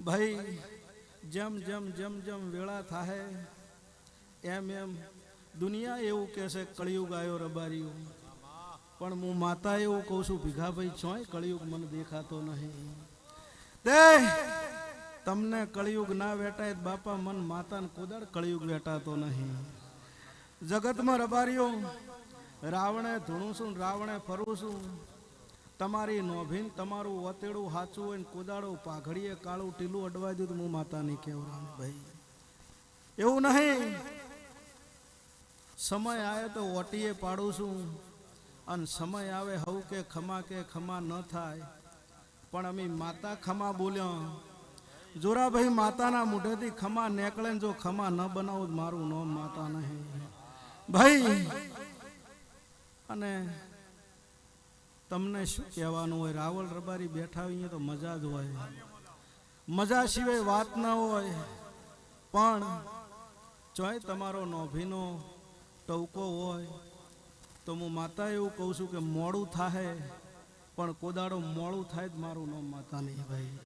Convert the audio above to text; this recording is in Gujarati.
ભાઈ જેમ જેમ જેમ જેમ વેળા થાહે એમ એમ દુનિયા એવું કહેશે કળિયુગ આવ્યો રબારીઓ, પણ હું માતા એવું કહું છું ભીખાભાઈ ચોય કળિયુગ મને દેખાતો નહીં. તે તમને કળિયુગ ના વેટાય બાપા મન માતાને કોદાળ કળિયુગ વેટાતો નહીં. જગતમાં રબારીઓ રાવણે ધૂણું છું, રાવણે ફરું છું. તમારી નોભીન તમારું વતેડું હાચું હોય ને કોદાળો પાઘડીએ કાળું ટીલું અડવા દીધું હું માતા નહીં કહેવાનું ભાઈ. એવું નહીં, સમય આવે તો ઓટીએ પાડું છું અને સમય આવે હવ કે ખમા ન થાય, પણ અમે માતા ખમા બોલ્યા. જોરાભાઈ માતાના મુઢેથી ખમા નીકળે ને જો ખમા ન બનાવું મારું નામ માતા નહીં ભાઈ. અને તમને શું કહેવાનું હોય, રાવલ રબારી બેઠા હોય તો મજા જ હોય, મજા સિવાય વાત ના હોય. પણ ચોય તમારો નોભીનો ટવકો હોય તો હું માતા એવું કહું છું કે મોડું થાય પણ કોદાળો મોડું થાય જ મારું નામ માતા નહીં ભાઈ.